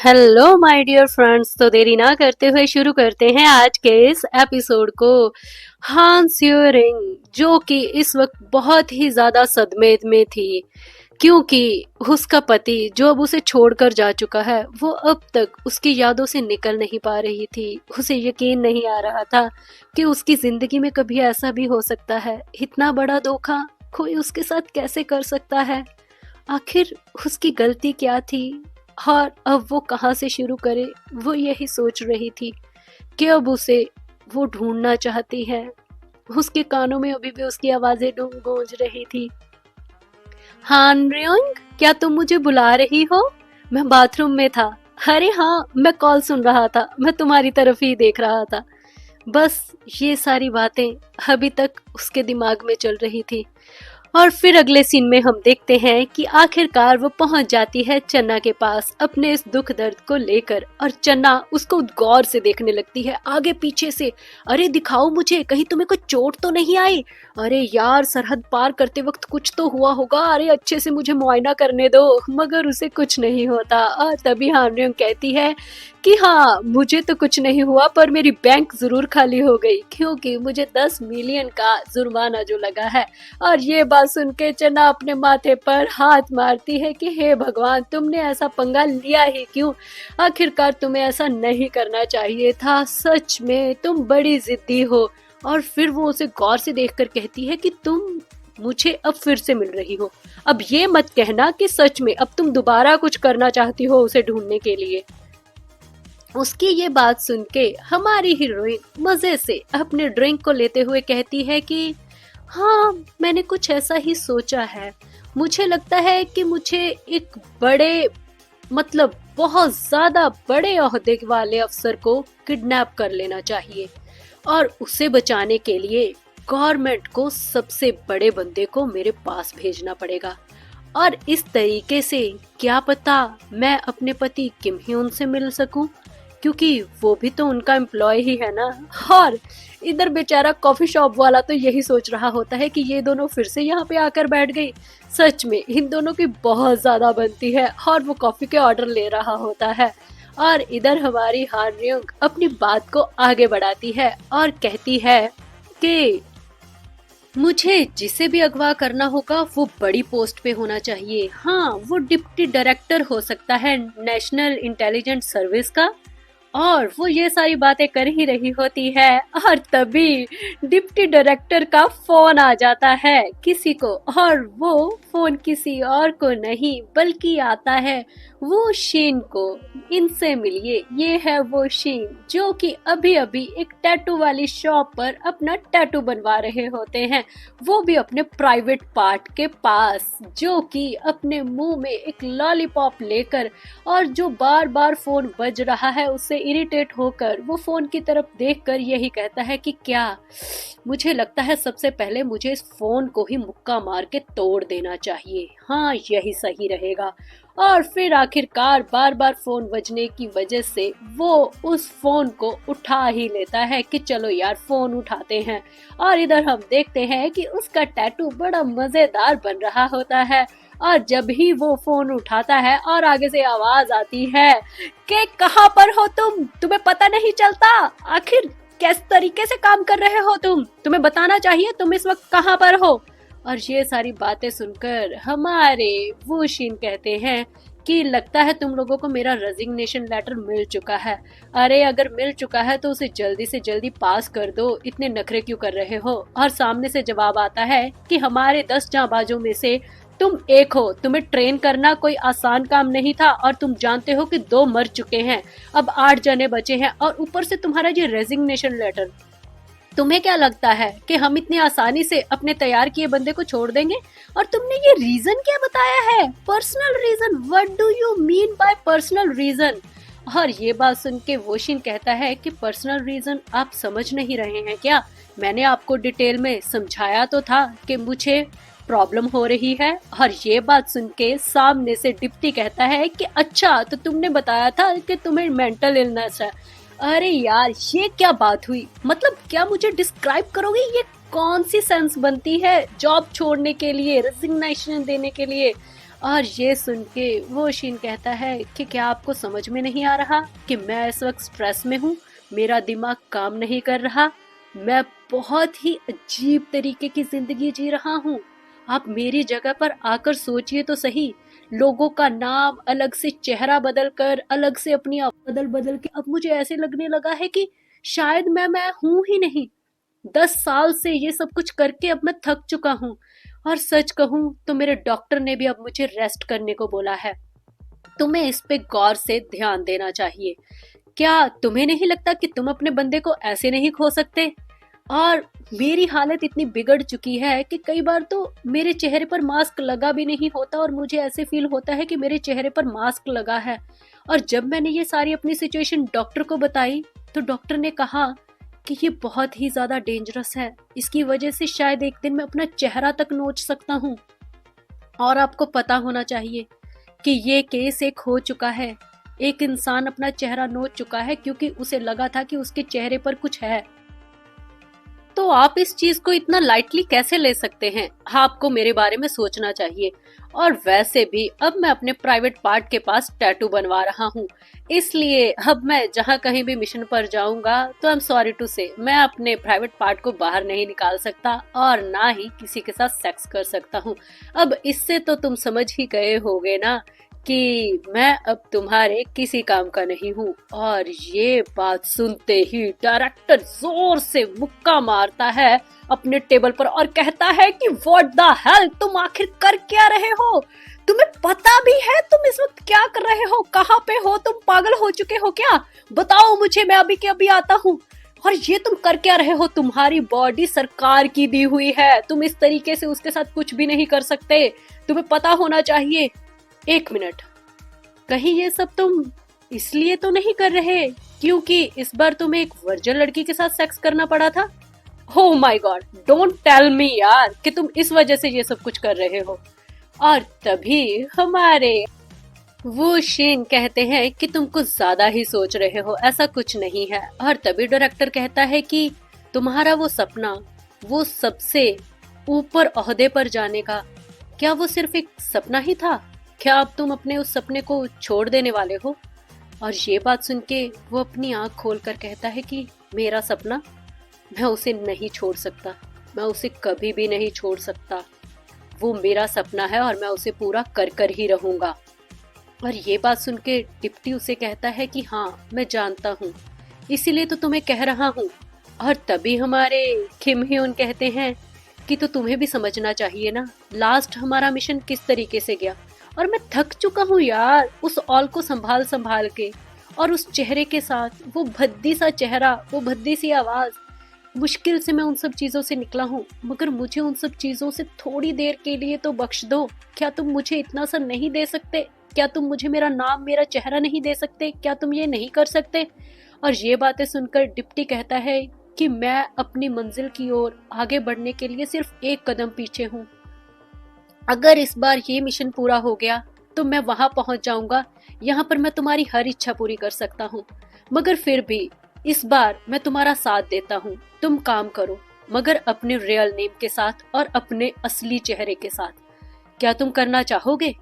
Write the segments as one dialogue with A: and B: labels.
A: Hello my dear friends. तो देरी ना करते हुए शुरू करते हैं आज के इस एपिसोड को। हांस ह्यूरिंग जो कि इस वक्त बहुत ही ज्यादा सदमे में थी, क्योंकि उसका पति जो अब उसे छोड़कर जा चुका है वो अब तक उसकी यादों से निकल नहीं पा रही थी। उसे यकीन नहीं आ रहा था कि उसकी जिंदगी में कभी ऐसा भी हो सकता है। इतना बड़ा धोखा कोई उसके साथ कैसे कर सकता है? आखिर उसकी गलती क्या थी और अब वो कहाँ से शुरू करे? वो यही सोच रही थी कि अब उसे वो ढूंढना चाहती है। उसके कानों में अभी भी उसकी आवाजें गूंज रही थी। हान रियोंग, क्या तुम मुझे बुला रही हो? मैं बाथरूम में था। अरे हाँ, मैं कॉल सुन रहा था, मैं तुम्हारी तरफ ही देख रहा था। बस ये सारी बातें अभी तक उसके दिमाग में चल रही थी। और फिर अगले सीन में हम देखते हैं कि आखिरकार वो पहुंच जाती है चन्ना के पास अपने इस दुख दर्द को लेकर, और चन्ना उसको गौर से देखने लगती है आगे पीछे से। अरे दिखाओ मुझे, कहीं तुम्हें कोई चोट तो नहीं आई? अरे यार, सरहद पार करते वक्त कुछ तो हुआ होगा, अरे अच्छे से मुझे मुआयना करने दो। मगर उसे कुछ नहीं होता। और तभी हार्नियम कहती है कि हाँ, मुझे तो कुछ नहीं हुआ, पर मेरी बैंक जरूर खाली हो गई, क्योंकि मुझे 10 मिलियन का जुर्माना जो लगा है। और ये बात सुन के चन्ना अपने माथे पर हाथ मारती है कि हे भगवान, तुमने ऐसा पंगा लिया ही क्यों? आखिरकार तुम्हें ऐसा नहीं करना चाहिए था। सच में तुम बड़ी जिद्दी हो। और फिर वो उसे गौर से देखकर कहती है कि तुम मुझे अब फिर से मिल रही हो। अब ये मत कहना कि सच में अब तुम दोबारा कुछ करना चाहती हो उसे ढूंढने के लिए। उसकी ये बात सुन के हमारी हीरोइन मजे से अपने ड्रिंक को लेते हुए कहती है कि हाँ, मैंने कुछ ऐसा ही सोचा है। मुझे लगता है कि मुझे एक बड़े, मतलब बहुत ज्यादा बड़े ओहदे वाले अफसर को किडनैप कर लेना चाहिए, और उसे बचाने के लिए गवर्नमेंट को सबसे बड़े बंदे को मेरे पास भेजना पड़ेगा। और इस तरीके से क्या पता मैं अपने पति किम ह्यून से मिल सकूं, क्योंकि वो भी तो उनका एम्प्लॉय ही है ना। और इधर बेचारा कॉफी शॉप वाला तो यही सोच रहा होता है कि ये दोनों फिर से यहाँ पे आकर बैठ गई। सच में इन दोनों की बहुत ज्यादा बनती है। और वो कॉफी के ऑर्डर ले रहा होता है। और इधर हमारी हान रियोंग अपनी बात को आगे बढ़ाती है और कहती है कि मुझे जिसे भी अगवा करना होगा वो बड़ी पोस्ट पे होना चाहिए। हाँ, वो डिप्टी डायरेक्टर हो सकता है नेशनल इंटेलिजेंस सर्विस का। और वो ये सारी बातें कर ही रही होती है, और तभी डिप्टी डायरेक्टर का फोन आ जाता है किसी को। और वो फोन किसी और को नहीं बल्कि आता है वो शीन को। इनसे मिलिए, ये है वो शीन जो कि अभी अभी एक टैटू वाली शॉप पर अपना टैटू बनवा रहे होते हैं, वो भी अपने प्राइवेट पार्ट के पास, जो कि अपने मुंह में एक लॉलीपॉप लेकर, और जो बार बार फोन बज रहा है उससे इरिटेट होकर वो फोन की तरफ देखकर यही कहता है कि क्या, मुझे लगता है सबसे पहले मुझे इस फोन को ही मुक्का मार के तोड़ देना चाहिए। हाँ, यही सही रहेगा। और फिर आखिरकार बार बार फोन बजने की वजह से वो उस फोन को उठा ही लेता है कि चलो यार फोन उठाते हैं। और इधर हम देखते हैं कि उसका टैटू बड़ा मजेदार बन रहा होता है। और जब ही वो फोन उठाता है और आगे से आवाज आती है कि कहाँ पर हो तुम, तुम्हें पता नहीं चलता? आखिर किस तरीके से काम कर रहे हो तुम? तुम्हें बताना चाहिए तुम इस वक्त कहाँ पर हो। और ये सारी बातें सुनकर हमारे वो शीन कहते हैं कि लगता है तुम लोगों को मेरा रेजिग्नेशन लेटर मिल चुका है। अरे अगर मिल चुका है तो उसे जल्दी से जल्दी पास कर दो, इतने नखरे क्यों कर रहे हो? और सामने से जवाब आता है कि हमारे 10 जांबाजों में से तुम एक हो, तुम्हें ट्रेन करना कोई आसान काम नहीं था, और तुम जानते हो कि 2 मर चुके हैं, अब 8 जने बचे हैं, और ऊपर से तुम्हारा ये रेजिग्नेशन लेटर। तुम्हें क्या लगता है कि हम इतनी आसानी से अपने तैयार किए बंदे को छोड़ देंगे? और तुमने ये रीजन क्या बताया है? Personal reason? What do you mean by personal reason? और ये बात सुन के वोशिन कहता है कि पर्सनल रीजन आप समझ नहीं रहे हैं क्या? मैंने आपको डिटेल में समझाया तो था कि मुझे प्रॉब्लम हो रही है। और ये बात सुन के सामने से डिप्टी कहता है कि अच्छा, तो तुमने बताया था कि तुम्हें मेंटल इलनेस है। अरे यार, ये क्या बात हुई? मतलब क्या मुझे डिस्क्राइब करोगे ये कौन सी सेंस बनती है जॉब छोड़ने के लिए, रेजिग्नेशन देने के लिए? और ये सुन के वो शीन कहता है कि क्या आपको समझ में नहीं आ रहा कि मैं इस वक्त स्ट्रेस में हूँ, मेरा दिमाग काम नहीं कर रहा, मैं बहुत ही अजीब तरीके की जिंदगी जी रहा हूँ। आप मेरी जगह पर आकर सोचिए तो सही। लोगों का नाम अलग से, चेहरा बदल कर, अलग से अपनी बदल बदल के अब मुझे ऐसे लगने लगा है कि शायद मैं हूं ही नहीं। 10 साल से ये सब कुछ करके अब मैं थक चुका हूँ। और सच कहूँ तो मेरे डॉक्टर ने भी अब मुझे रेस्ट करने को बोला है। तुम्हें इस पे गौर से ध्यान देना चाहिए। क्या तुम्हें नहीं लगता कि तुम अपने बंदे को ऐसे नहीं खो सकते? और मेरी हालत इतनी बिगड़ चुकी है कि कई बार तो मेरे चेहरे पर मास्क लगा भी नहीं होता और मुझे ऐसे फील होता है कि मेरे चेहरे पर मास्क लगा है। और जब मैंने ये सारी अपनी सिचुएशन डॉक्टर को बताई तो डॉक्टर ने कहा कि ये बहुत ही ज्यादा डेंजरस है, इसकी वजह से शायद एक दिन मैं अपना चेहरा तक नोच सकता हूँ। और आपको पता होना चाहिए कि ये केस एक हो चुका है। एक इंसान अपना चेहरा नोच चुका है क्योंकि उसे लगा था कि उसके चेहरे पर कुछ है। तो आप इस चीज को इतना लाइटली कैसे ले सकते हैं? आपको मेरे बारे में सोचना चाहिए। और वैसे भी अब मैं अपने प्राइवेट पार्ट के पास टैटू बनवा रहा हूँ, इसलिए अब मैं जहाँ कहीं भी मिशन पर जाऊंगा तो आई एम सॉरी टू से मैं अपने प्राइवेट पार्ट को बाहर नहीं निकाल सकता और ना ही किसी के साथ सेक्स कर सकता हूँ। अब इससे तो तुम समझ ही गए होगे ना कि मैं अब तुम्हारे किसी काम का नहीं हूँ। और ये बात सुनते ही डायरेक्टर जोर से मुक्का मारता है अपने टेबल पर और कहता है कि व्हाट द हेल, तुम आखिर कर क्या रहे हो? तुम्हें पता भी है तुम इस वक्त क्या कर रहे हो? कहाँ पे हो? तुम पागल हो चुके हो क्या? बताओ मुझे, मैं अभी के अभी आता हूँ। और ये तुम कर क्या रहे हो? तुम्हारी बॉडी सरकार की दी हुई है, तुम इस तरीके से उसके साथ कुछ भी नहीं कर सकते, तुम्हें पता होना चाहिए। एक मिनट, कहीं ये सब तुम इसलिए तो नहीं कर रहे क्योंकि इस बार तुम्हें एक वर्जिन लड़की के साथ सेक्स करना पड़ा था? Oh my God, don't tell me यार कि तुम इस वजह से ये सब कुछ कर रहे हो। और तभी हमारे वो शेन कहते हैं कि तुम कुछ ज्यादा ही सोच रहे हो, ऐसा कुछ नहीं है। और तभी डायरेक्टर कहता है कि तुम्हारा वो सपना, वो सबसे ऊपर ओहदे पर जाने का, क्या वो सिर्फ एक सपना ही था? क्या अब तुम अपने उस सपने को छोड़ देने वाले हो? और ये बात सुन के वो अपनी आंख खोलकर कहता है कि मेरा सपना, मैं उसे नहीं छोड़ सकता, मैं उसे कभी भी नहीं छोड़ सकता। वो मेरा सपना है और मैं उसे पूरा कर कर ही रहूंगा। और ये बात सुन के डिप्टी उसे कहता है कि हाँ मैं जानता हूँ, इसीलिए तो तुम्हें कह रहा हूँ। और तभी हमारे किम ह्यून कहते हैं कि तो तुम्हें भी समझना चाहिए ना, लास्ट हमारा मिशन किस तरीके से गया। और मैं थक चुका हूँ यार उस ऑल को संभाल संभाल के, और उस चेहरे के साथ, वो भद्दी सा चेहरा, वो भद्दी सी आवाज। मुश्किल से मैं उन सब चीजों से निकला हूँ, मगर मुझे उन सब चीजों से थोड़ी देर के लिए तो बख्श दो। क्या तुम मुझे इतना सा नहीं दे सकते? क्या तुम मुझे मेरा नाम, मेरा चेहरा नहीं दे सकते? क्या तुम ये नहीं कर सकते? और ये बातें सुनकर डिप्टी कहता है कि मैं अपनी मंजिल की ओर आगे बढ़ने के लिए सिर्फ एक कदम पीछे हूँ। अगर इस बार ये मिशन पूरा हो गया तो मैं वहां पहुंच जाऊंगा, यहाँ पर मैं तुम्हारी हर इच्छा पूरी कर सकता हूँ। मगर फिर भी इस बार मैं तुम्हारा साथ देता हूँ, तुम काम करो, मगर अपने रियल नेम के साथ और अपने असली चेहरे के साथ। क्या तुम करना चाहोगे?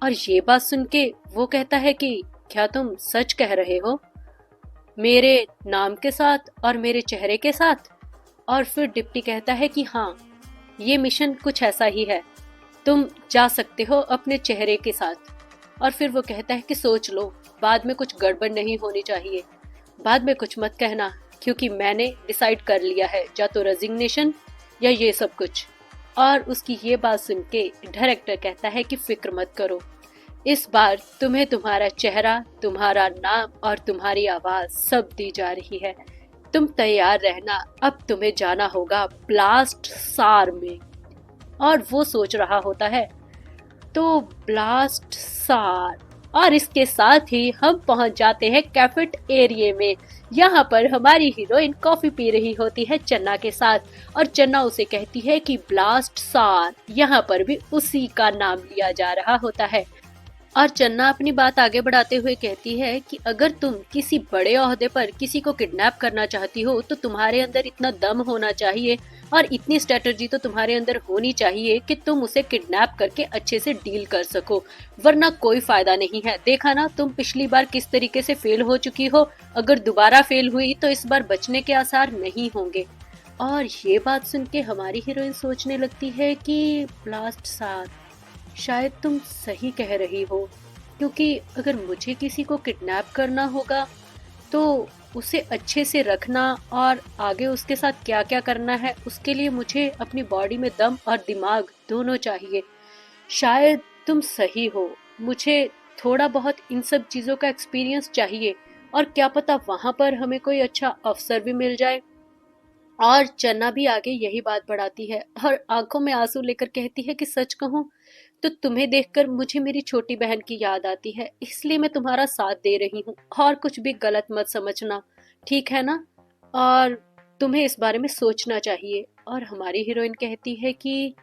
A: और ये बात सुन के वो कहता है कि क्या तुम सच कह रहे हो? मेरे नाम के साथ और मेरे चेहरे के साथ? और फिर डिप्टी कहता है कि हाँ, ये मिशन कुछ ऐसा ही है, तुम जा सकते हो अपने चेहरे के साथ। और फिर वो कहता है कि सोच लो, बाद में कुछ गड़बड़ नहीं होनी चाहिए, बाद में कुछ मत कहना, क्योंकि मैंने डिसाइड कर लिया है, या तो रेजिग्नेशन या ये सब कुछ। और उसकी ये बात सुन के डायरेक्टर कहता है कि फिक्र मत करो, इस बार तुम्हें तुम्हारा चेहरा, तुम्हारा नाम और तुम्हारी आवाज सब दी जा रही है। तुम तैयार रहना, अब तुम्हें जाना होगा ब्लास्ट सार में। और वो सोच रहा होता है तो ब्लास्ट सार। और इसके साथ ही हम पहुंच जाते हैं कैफेट एरिया में। यहाँ पर हमारी हीरोइन कॉफी पी रही होती है चन्ना के साथ, और चन्ना उसे कहती है कि ब्लास्ट सार, यहाँ पर भी उसी का नाम लिया जा रहा होता है। और चन्ना अपनी बात आगे बढ़ाते हुए कहती है कि अगर तुम किसी बड़े ओहदे पर किसी को किडनैप करना चाहती हो तो तुम्हारे अंदर इतना दम होना चाहिए और इतनी स्ट्रेटजी तो तुम्हारे अंदर होनी चाहिए कि तुम उसे किडनैप करके अच्छे से डील कर सको, वरना कोई फायदा नहीं है। देखा ना तुम पिछली बार किस तरीके से फेल हो चुकी हो, अगर दोबारा फेल हुई तो इस बार बचने के आसार नहीं होंगे। और ये बात सुन के हमारी हीरोइन सोचने लगती है कि ब्लास्ट साथ शायद तुम सही कह रही हो, क्योंकि अगर मुझे किसी को किडनैप करना होगा तो उसे अच्छे से रखना और आगे उसके साथ क्या क्या करना है उसके लिए मुझे अपनी बॉडी में दम और दिमाग दोनों चाहिए। शायद तुम सही हो, मुझे थोड़ा बहुत इन सब चीज़ों का एक्सपीरियंस चाहिए और क्या पता वहां पर हमें कोई अच्छा अफसर भी मिल जाए। और चन्ना भी आगे यही बात बढ़ाती है और आंखों में आंसू लेकर कहती है कि सच कहूं तो तुम्हें देखकर मुझे मेरी छोटी बहन की याद आती है, इसलिए मैं तुम्हारा साथ दे रही हूँ और कुछ भी गलत मत समझना, ठीक है ना? और तुम्हें इस बारे में सोचना चाहिए। और हमारी हीरोइन कहती है कि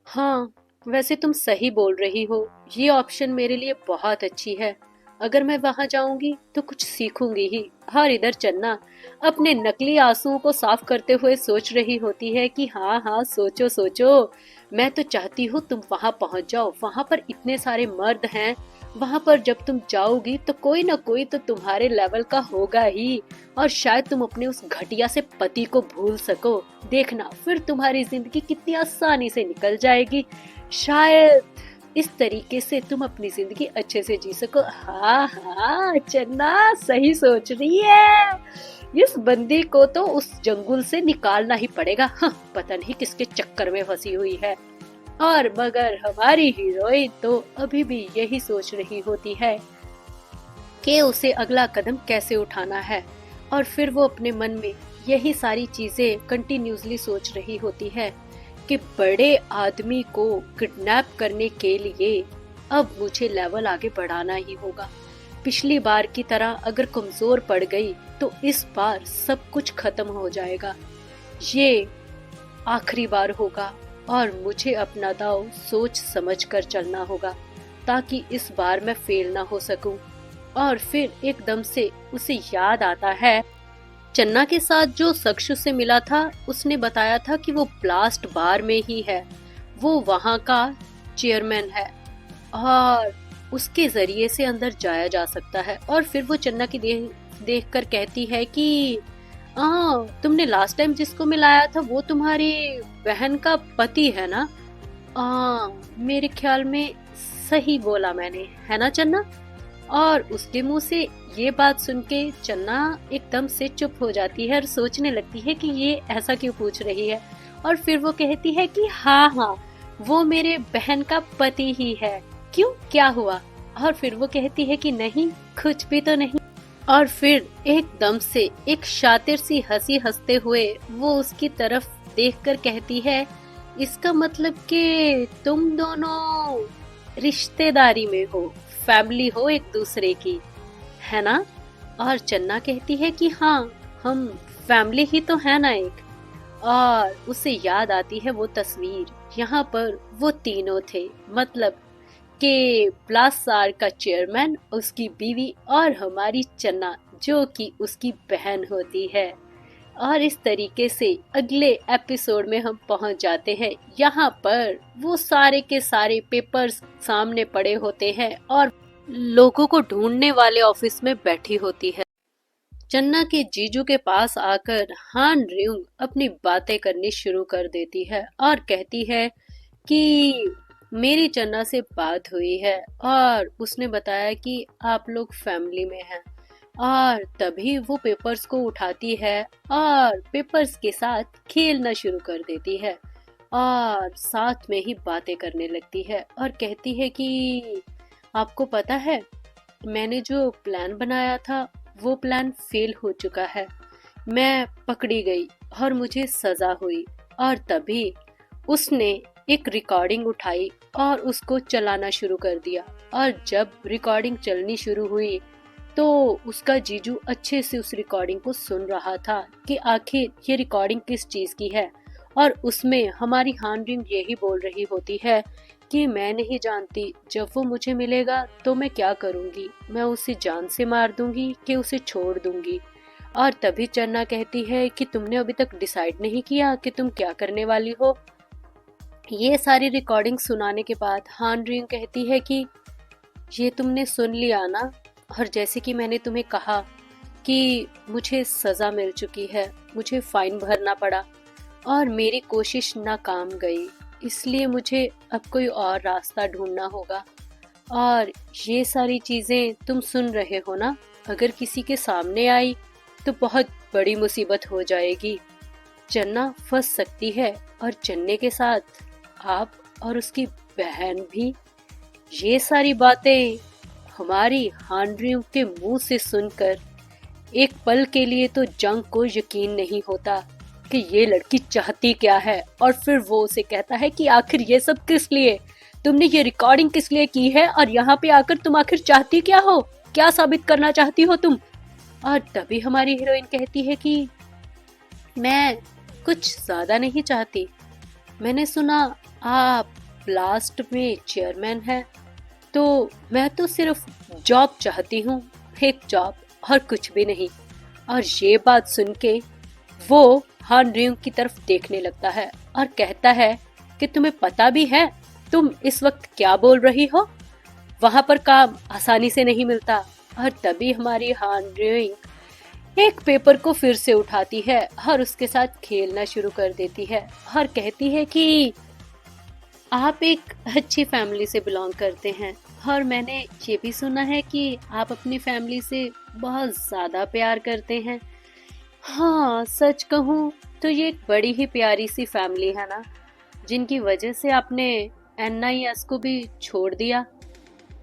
A: हाँ, वैसे तुम सही बोल रही हो, ये ऑप्शन मेरे लिए बहुत अच्छी है। अगर मैं वहां जाऊंगी तो कुछ सीखूंगी ही। और इधर चन्ना अपने नकली आंसुओं को साफ करते हुए सोच रही होती है कि हाँ हाँ, सोचो सोचो, मैं तो चाहती हूँ तुम वहां पहुंच जाओ, वहां पर इतने सारे मर्द हैं, वहां पर जब तुम जाओगी तो कोई ना कोई तो तुम्हारे लेवल का होगा ही और शायद तुम अपने उस घटिया से पति को भूल सको। देखना फिर तुम्हारी जिंदगी कितनी आसानी से निकल जाएगी, शायद इस तरीके से तुम अपनी जिंदगी अच्छे से जी सको। हाँ हाँ, चन्ना सही सोच रही है, इस बंदी को तो उस जंगल से निकालना ही पड़ेगा। हाँ, पता नहीं किसके चक्कर में फंसी हुई है। और मगर हमारी हीरोइन तो अभी भी यही सोच रही होती है कि उसे अगला कदम कैसे उठाना है और फिर वो अपने मन में यही सारी चीजें कंटिन्यूसली सोच रही होती है कि बड़े आदमी को किडनैप करने के लिए अब मुझे लेवल आगे बढ़ाना ही होगा। पिछली बार की तरह अगर कमजोर पड़ गई तो इस बार सब कुछ खत्म हो जाएगा, ये आखिरी बार होगा और मुझे अपना दाव सोच समझ कर चलना होगा ताकि इस बार मैं फेल ना हो सकूं। और फिर एकदम से उसे याद आता है चन्ना के साथ जो शख्स से मिला था, उसने बताया था कि वो ब्लास्ट बार में ही है, वो वहां का चेयरमैन है और उसके जरिए से अंदर जाया जा सकता है। और फिर वो चन्ना की देख कर कहती है कि तुमने लास्ट टाइम जिसको मिलाया था वो तुम्हारी बहन का पति है ना? मेरे ख्याल में सही बोला मैंने, है ना चन्ना? और उसके मुंह से ये बात सुन के चन्ना एकदम से चुप हो जाती है और सोचने लगती है कि ये ऐसा क्यों पूछ रही है। और फिर वो कहती है कि हाँ हाँ, वो मेरे बहन का पति ही है। क्यों, क्या हुआ? और फिर वो कहती है कि नहीं, कुछ भी तो नहीं। और फिर एकदम से एक शातिर सी हंसी हंसते हुए वो उसकी तरफ देखकर कहती है, इसका मतलब कि तुम दोनों रिश्तेदारी में हो, फैमिली हो एक दूसरे की, है ना? और चन्ना कहती है कि हाँ, हम फैमिली ही तो है ना एक। और उसे याद आती है वो तस्वीर, यहाँ पर वो तीनों थे, मतलब कि ब्लासार का चेयरमैन, उसकी बीवी और हमारी चन्ना जो कि उसकी बहन होती है। और इस तरीके से अगले एपिसोड में हम पहुंच जाते हैं। यहाँ पर वो सारे के सारे पेपर्स सामने पड़े होते हैं और लोगों को ढूंढने वाले ऑफिस में बैठी होती है। चन्ना के जीजू के पास आकर हान रियुंग अपनी बातें करनी शुरू कर देती है और कहती है कि मेरी चन्ना से बात हुई है और उसने बताया कि आप लोग फैमिली में हैं। और तभी वो पेपर्स को उठाती है और पेपर्स के साथ खेलना शुरू कर देती है और साथ में ही बातें करने लगती है और कहती है कि आपको पता है, मैंने जो प्लान बनाया था वो प्लान फेल हो चुका है। मैं पकड़ी गई और मुझे सजा हुई। और तभी उसने एक रिकॉर्डिंग उठाई और उसको चलाना शुरू कर दिया। और जब रिकॉर्डिंग चलनी शुरू हुई तो उसका जीजू अच्छे से उस रिकॉर्डिंग को सुन रहा था कि आखिर ये रिकॉर्डिंग किस चीज की है। और उसमें हमारी हान रिंग यही बोल रही होती है कि मैं नहीं जानती जब वो मुझे मिलेगा तो मैं क्या करूंगी, मैं उसे जान से मार दूंगी कि उसे छोड़ दूंगी। और तभी चन्ना कहती है कि तुमने अभी तक डिसाइड नहीं किया कि तुम क्या करने वाली हो। ये सारी रिकॉर्डिंग सुनाने के बाद हान रिंग कहती है कि ये तुमने सुन लिया ना, और जैसे कि मैंने तुम्हें कहा कि मुझे सजा मिल चुकी है, मुझे फाइन भरना पड़ा और मेरी कोशिश नाकाम गई, इसलिए मुझे अब कोई और रास्ता ढूंढना होगा। और ये सारी चीजें तुम सुन रहे हो ना, अगर किसी के सामने आई तो बहुत बड़ी मुसीबत हो जाएगी, चन्ना फंस सकती है और चन्ने के साथ आप और उसकी बहन भी। ये सारी बातें हमारी हानरियों के मुंह से सुनकर एक पल के लिए तो जंग को यकीन नहीं होता कि ये लड़की चाहती क्या है। और फिर वो उसे कहता है कि आखिर ये सब किस लिए, तुमने ये रिकॉर्डिंग किस लिए की है, और यहाँ पे आकर तुम आखिर चाहती क्या हो, क्या साबित करना चाहती हो तुम। और तभी हमारी हीरोइन कहती है कि मैं कुछ ज्यादा नहीं चाहती, मैंने सुना आप ब्लास्ट में चेयरमैन हैं, तो मैं तो सिर्फ जॉब चाहती हूँ, एक जॉब और कुछ भी नहीं। और ये बात सुन के वो हान रिंग की तरफ देखने लगता है और कहता है कि तुम्हें पता भी है तुम इस वक्त क्या बोल रही हो, वहां पर काम आसानी से नहीं मिलता। और तभी हमारी हान रिंग एक पेपर को फिर से उठाती है और उसके साथ खेलना शुरू कर देती है और कहती है कि आप एक अच्छी फैमिली से बिलोंग करते हैं और मैंने ये भी सुना है कि आप अपनी फैमिली से बहुत ज़्यादा प्यार करते हैं। हाँ, सच कहूँ तो ये एक बड़ी ही प्यारी सी फैमिली है ना, जिनकी वजह से आपने NIS को भी छोड़ दिया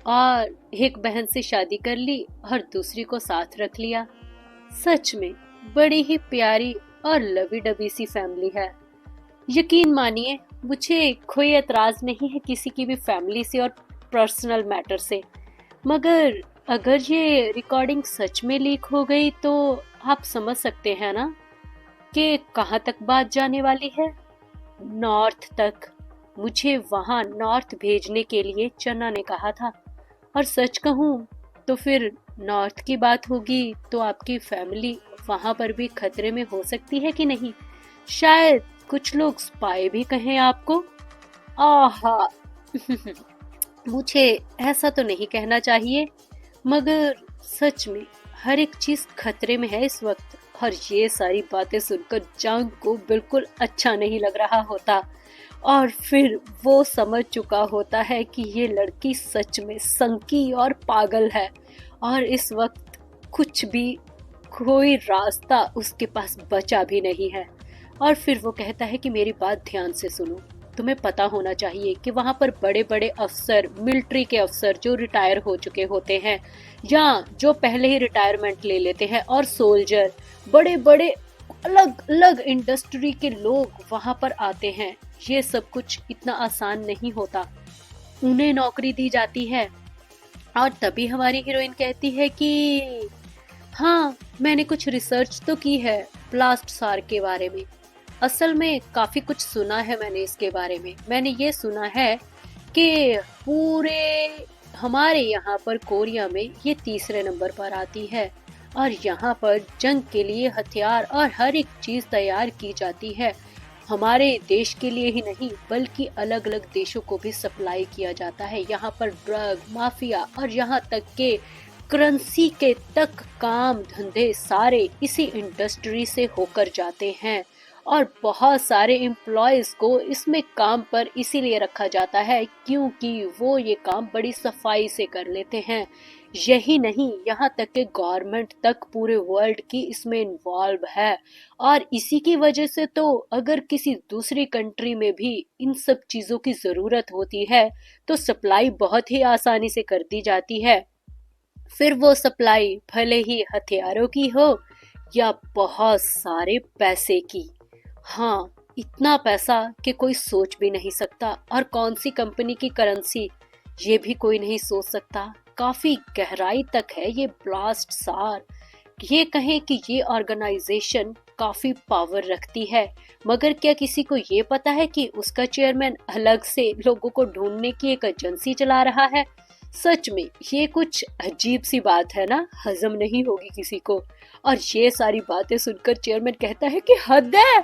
A: और एक बहन से शादी कर ली और दूसरी को साथ रख लिया। सच में बड़ी ही प्यारी और लवी डबी सी फैमिली है। यकीन मानिए, मुझे कोई एतराज नहीं है किसी की भी फैमिली से और पर्सनल मैटर से, मगर अगर ये रिकॉर्डिंग सच में लीक हो गई तो आप समझ सकते हैं ना कि कहाँ तक बात जाने वाली है। नॉर्थ तक। मुझे वहाँ नॉर्थ भेजने के लिए चन्ना ने कहा था, और सच कहूँ तो फिर नॉर्थ की बात होगी तो आपकी फैमिली वहाँ पर भी खतरे में हो सकती है कि नहीं। शायद कुछ लोग स्पाई भी कहें आपको। आहा मुझे ऐसा तो नहीं कहना चाहिए, मगर सच में हर एक चीज खतरे में है इस वक्त। और ये सारी बातें सुनकर जंग को बिल्कुल अच्छा नहीं लग रहा होता, और फिर वो समझ चुका होता है कि ये लड़की सच में संकी और पागल है, और इस वक्त कुछ भी कोई रास्ता उसके पास बचा भी नहीं है। और फिर वो कहता है कि मेरी बात ध्यान से सुनो, तुम्हें पता होना चाहिए कि वहाँ पर बड़े बड़े अफसर, मिलिट्री के अफसर जो रिटायर हो चुके होते हैं या जो पहले ही रिटायरमेंट ले लेते हैं, और सोल्जर, बड़े बड़े अलग अलग इंडस्ट्री के लोग वहाँ पर आते हैं। ये सब कुछ इतना आसान नहीं होता, उन्हें नौकरी दी जाती है। और तभी हमारी हीरोइन कहती है कि हाँ, मैंने कुछ रिसर्च तो की है ब्लास्ट सार के बारे में। असल में काफी कुछ सुना है मैंने इसके बारे में। मैंने ये सुना है कि पूरे हमारे यहाँ पर कोरिया में ये तीसरे नंबर पर आती है, और यहाँ पर जंग के लिए हथियार और हर एक चीज तैयार की जाती है। हमारे देश के लिए ही नहीं बल्कि अलग अलग देशों को भी सप्लाई किया जाता है। यहाँ पर ड्रग माफिया और यहाँ तक के करेंसी के तक काम धंधे सारे इसी इंडस्ट्री से होकर जाते हैं, और बहुत सारे एम्प्लॉयज को इसमें काम पर इसीलिए रखा जाता है क्योंकि वो ये काम बड़ी सफाई से कर लेते हैं। यही नहीं, यहाँ तक कि गवर्नमेंट तक पूरे वर्ल्ड की इसमें इन्वॉल्व है, और इसी की वजह से तो अगर किसी दूसरी कंट्री में भी इन सब चीजों की जरूरत होती है तो सप्लाई बहुत ही आसानी से कर दी जाती है। फिर वो सप्लाई भले ही हथियारों की हो या बहुत सारे पैसे की। हाँ, इतना पैसा कि कोई सोच भी नहीं सकता, और कौन सी कंपनी की करेंसी ये भी कोई नहीं सोच सकता। काफी गहराई तक है ये ब्लास्ट सार। ये कहें कि ये ऑर्गेनाइजेशन काफी पावर रखती है, मगर क्या किसी को ये पता है कि उसका चेयरमैन अलग से लोगों को ढूंढने की एक एजेंसी चला रहा है? सच में ये कुछ अजीब सी बात है ना, हजम नहीं होगी किसी को। और ये सारी बातें सुनकर चेयरमैन कहता है कि हद है,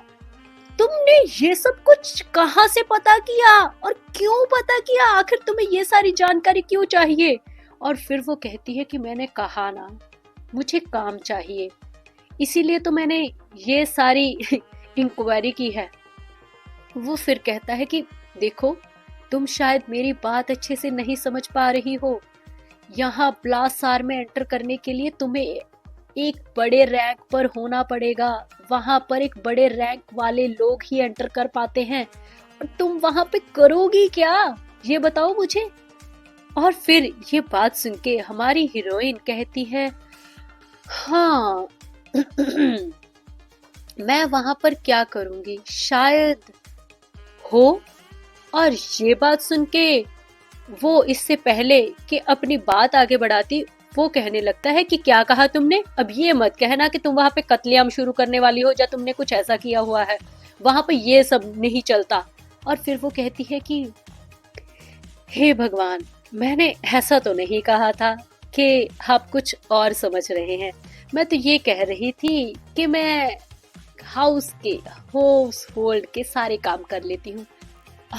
A: तुमने ये सब कुछ कहाँ से पता किया और क्यों पता किया? आखिर तुम्हें ये सारी जानकारी क्यों चाहिए? और फिर वो कहती है कि मैंने कहा ना, मुझे काम चाहिए, इसीलिए तो मैंने ये सारी इंक्वायरी की है। वो फिर कहता है कि देखो, तुम शायद मेरी बात अच्छे से नहीं समझ पा रही हो। यहाँ ब्लासार में एंटर करने के लिए तुम्हें एक बड़े रैंक पर होना पड़ेगा। वहां पर एक बड़े रैंक वाले लोग ही एंटर कर पाते हैं, और तुम वहां पे करोगी क्या, ये बताओ मुझे। और फिर ये बात सुन के हमारी हीरोइन कहती है, हाँ मैं वहां पर क्या करूंगी, शायद हो। और ये बात सुन के वो इससे पहले कि अपनी बात आगे बढ़ाती, वो कहने लगता है कि क्या कहा तुमने? अब ये मत कहना कि तुम वहां पे कत्लेआम शुरू करने वाली हो या तुमने कुछ ऐसा किया हुआ है, वहां पे ये सब नहीं चलता। और फिर वो कहती है कि हे भगवान, मैंने ऐसा तो नहीं कहा था कि आप कुछ और समझ रहे हैं। मैं तो ये कह रही थी कि मैं हाउस होल्ड के सारे काम कर लेती हूँ।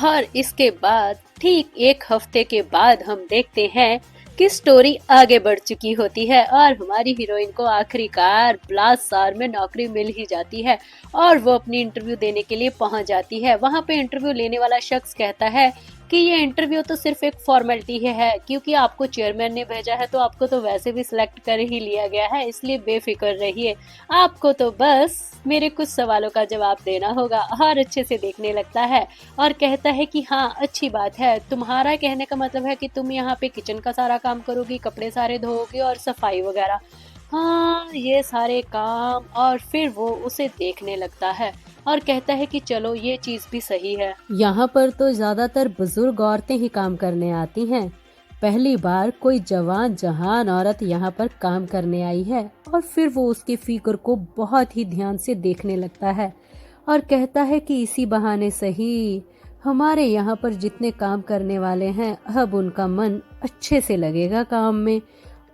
A: और इसके बाद ठीक एक हफ्ते के बाद हम देखते हैं कि स्टोरी आगे बढ़ चुकी होती है और हमारी हीरोइन को आखिरकार ब्लासार में नौकरी मिल ही जाती है और वो अपनी इंटरव्यू देने के लिए पहुंच जाती है। वहां पे इंटरव्यू लेने वाला शख्स कहता है कि ये इंटरव्यू तो सिर्फ एक फॉर्मेलिटी है, क्योंकि आपको चेयरमैन ने भेजा है तो आपको तो वैसे भी सिलेक्ट कर ही लिया गया है, इसलिए बेफिक्र रहिए, आपको तो बस मेरे कुछ सवालों का जवाब देना होगा। और अच्छे से देखने लगता है और कहता है कि हाँ अच्छी बात है, तुम्हारा कहने का मतलब है कि तुम यहाँ पे किचन का सारा काम करोगी, कपड़े सारे धोओगी और सफाई वगैरह, हाँ ये सारे काम। और फिर वो उसे देखने लगता है और कहता है कि चलो ये चीज भी सही है।
B: यहाँ पर तो ज्यादातर बुजुर्ग औरतें ही काम करने आती हैं। पहली बार कोई जवान जहान औरत यहाँ पर काम करने आई है। और फिर वो उसके फिगर को बहुत ही ध्यान से देखने लगता है और कहता है कि इसी बहाने सही हमारे यहाँ पर जितने काम करने वाले हैं, अब उनका मन अच्छे से लगेगा काम में।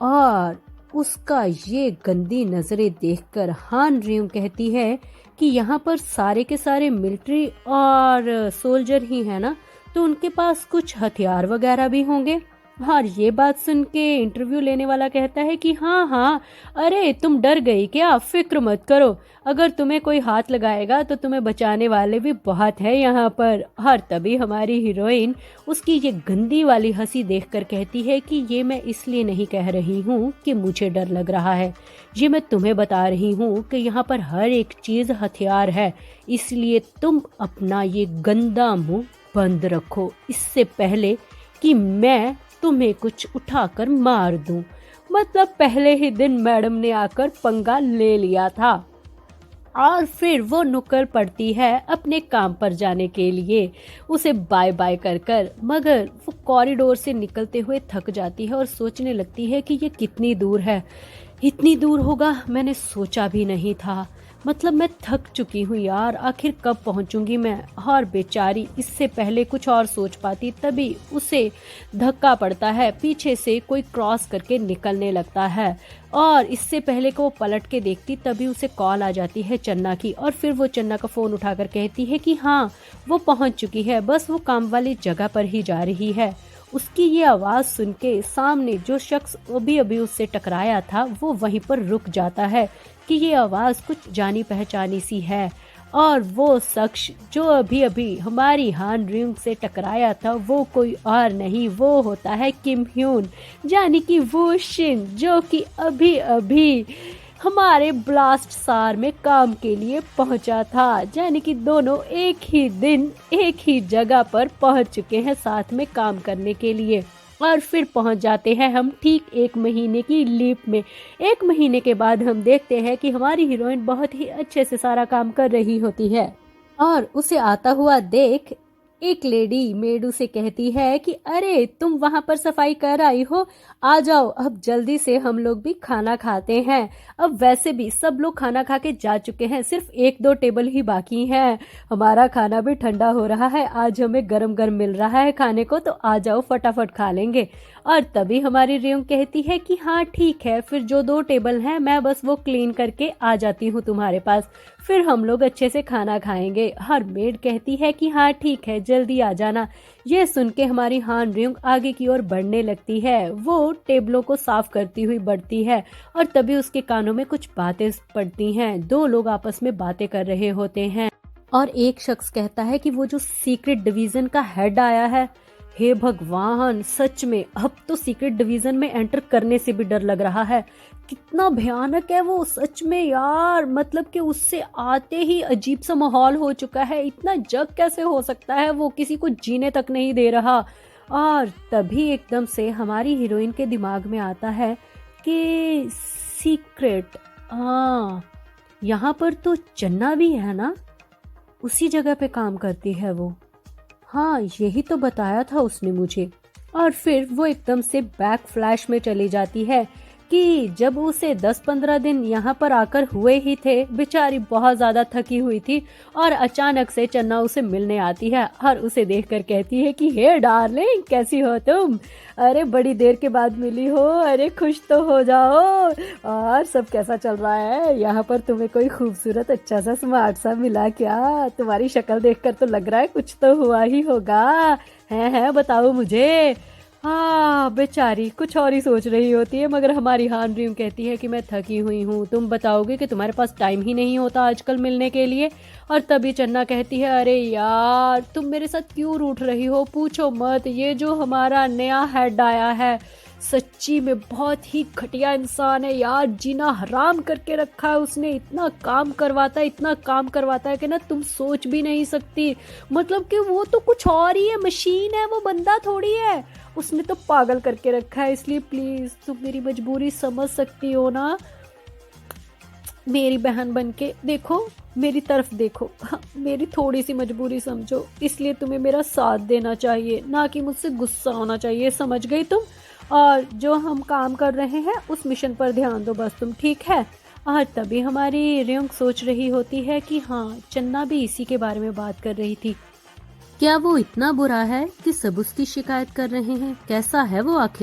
B: और उसका ये गंदी नजरें देखकर हान रियूं कहती है कि यहाँ पर सारे के सारे मिलिट्री और सोल्जर ही है ना, तो उनके पास कुछ हथियार वगैरह भी होंगे। और ये बात सुन के इंटरव्यू लेने वाला कहता है कि हाँ हाँ, अरे तुम डर गई क्या, फिक्र मत करो, अगर तुम्हें कोई हाथ लगाएगा तो तुम्हें बचाने वाले भी बहुत है यहाँ पर। और तभी हमारी हीरोइन उसकी ये गंदी वाली हंसी देखकर कहती है कि ये मैं इसलिए नहीं कह रही हूँ कि मुझे डर लग रहा है, ये मैं तुम्हें बता रही हूँ कि यहाँ पर हर एक चीज हथियार है, इसलिए तुम अपना ये गंदा मुंह बंद रखो, इससे पहले कि मैं तुम्हें कुछ उठाकर मार दूं। मतलब पहले ही दिन मैडम ने आकर पंगा ले लिया था। और फिर वो नुक्कड़ पड़ती है अपने काम पर जाने के लिए, उसे बाय बाय कर कर, मगर वो कॉरिडोर से निकलते हुए थक जाती है और सोचने लगती है कि ये कितनी दूर है। इतनी दूर होगा मैंने सोचा भी नहीं था, मतलब मैं थक चुकी हूँ यार, आखिर कब पहुँचूंगी मैं। और बेचारी इससे पहले कुछ और सोच पाती, तभी उसे धक्का पड़ता है, पीछे से कोई क्रॉस करके निकलने लगता है। और इससे पहले को वो पलट के देखती तभी उसे कॉल आ जाती है चन्ना की। और फिर वो चन्ना का फ़ोन उठाकर कहती है कि हाँ वो पहुँच चुकी है, बस वो काम वाली जगह पर ही जा रही है। उसकी ये आवाज़ सुन के सामने जो शख्स अभी अभी उससे टकराया था वो वहीं पर रुक जाता है कि ये आवाज़ कुछ जानी पहचानी सी है। और वो शख्स जो अभी अभी हमारी हान रिंग से टकराया था वो कोई और नहीं, वो होता है किम ह्यून, यानी कि वो शिन, जो कि अभी अभी हमारे ब्लास्ट सार में काम के लिए पहुंचा था। यानी कि दोनों एक ही दिन एक ही जगह पर पहुंच चुके हैं साथ में काम करने के लिए। और फिर पहुंच जाते हैं हम ठीक 1 महीने की लीप में। 1 महीने के बाद हम देखते हैं कि हमारी हीरोइन बहुत ही अच्छे से सारा काम कर रही होती है और उसे आता हुआ देख एक लेडी मेड उसे कहती है कि अरे तुम वहां पर सफाई कर आई हो, आ जाओ अब जल्दी से, हम लोग भी खाना खाते हैं। अब वैसे भी सब लोग खाना खा के जा चुके हैं, सिर्फ एक दो टेबल ही बाकी हैं। हमारा खाना भी ठंडा हो रहा है, आज हमें गरम गरम मिल रहा है खाने को, तो आ जाओ फटाफट खा लेंगे। और तभी हमारी रेयंग कहती है कि हाँ ठीक है, फिर जो दो टेबल हैं मैं बस वो क्लीन करके आ जाती हूँ तुम्हारे पास, फिर हम लोग अच्छे से खाना खाएंगे। हर मेड कहती है कि हाँ ठीक है, जल्दी आ जाना। ये सुन के हमारी हान रेयंग आगे की ओर बढ़ने लगती है, वो टेबलों को साफ करती हुई बढ़ती है और तभी उसके कानों में कुछ बातें पड़ती हैं। दो लोग आपस में बातें कर रहे होते हैं और एक शख्स कहता है कि वो जो सीक्रेट डिवीजन का हेड आया है, हे भगवान, सच में अब तो सीक्रेट डिवीजन में एंटर करने से भी डर लग रहा है। कितना भयानक है वो, सच में यार, मतलब कि उससे आते ही अजीब सा माहौल हो चुका है। इतना जग कैसे हो सकता है, वो किसी को जीने तक नहीं दे रहा। और तभी एकदम से हमारी हीरोइन के दिमाग में आता है कि सीक्रेट, हाँ यहाँ पर तो चन्ना भी है ना, उसी जगह पे काम करती है वो, हाँ यही तो बताया था उसने मुझे। और फिर वो एकदम से बैक फ्लैश में चली जाती है कि जब उसे 10-15 दिन यहाँ पर आकर हुए ही थे, बेचारी बहुत ज्यादा थकी हुई थी और अचानक से चन्ना उसे मिलने आती है और उसे देखकर कहती है कि हे डार्लिंग, कैसी हो तुम, अरे बड़ी देर के बाद मिली हो, अरे खुश तो हो जाओ, और सब कैसा चल रहा है यहाँ पर, तुम्हें कोई खूबसूरत अच्छा सा स्मार्ट सा मिला क्या, तुम्हारी शक्ल देखकर तो लग रहा है कुछ तो हुआ ही होगा, है बताओ मुझे। हाँ बेचारी कुछ और ही सोच रही होती है, मगर हमारी हान रीम कहती है कि मैं थकी हुई हूँ, तुम बताओगे कि तुम्हारे पास टाइम ही नहीं होता आजकल मिलने के लिए। और तभी चन्ना कहती है अरे यार तुम मेरे साथ क्यों रूठ रही हो, पूछो मत, ये जो हमारा नया हेड आया है सच्ची में बहुत ही घटिया इंसान है यार, जीना हराम करके रखा है उसने, इतना काम करवाता है कि ना तुम सोच भी नहीं सकती। मतलब कि वो तो कुछ और ही है, मशीन है, वो बंदा थोड़ी है, उसने तो पागल करके रखा है। इसलिए प्लीज तुम मेरी मजबूरी समझ सकती हो ना, मेरी बहन बनके देखो, मेरी तरफ देखो, मेरी थोड़ी सी मजबूरी समझो, इसलिए तुम्हें मेरा साथ देना चाहिए, ना कि मुझसे गुस्सा होना चाहिए, समझ गई तुम। और जो हम काम कर रहे हैं उस मिशन पर ध्यान दो बस तुम, ठीक है। और तभी हमारी रेयंग सोच रही होती है कि हाँ चन्ना भी इसी के बारे में बात कर रही थी, क्या वो इतना बुरा है कि सब उसकी शिकायत कर रहे हैं, कैसा है वो आखिर।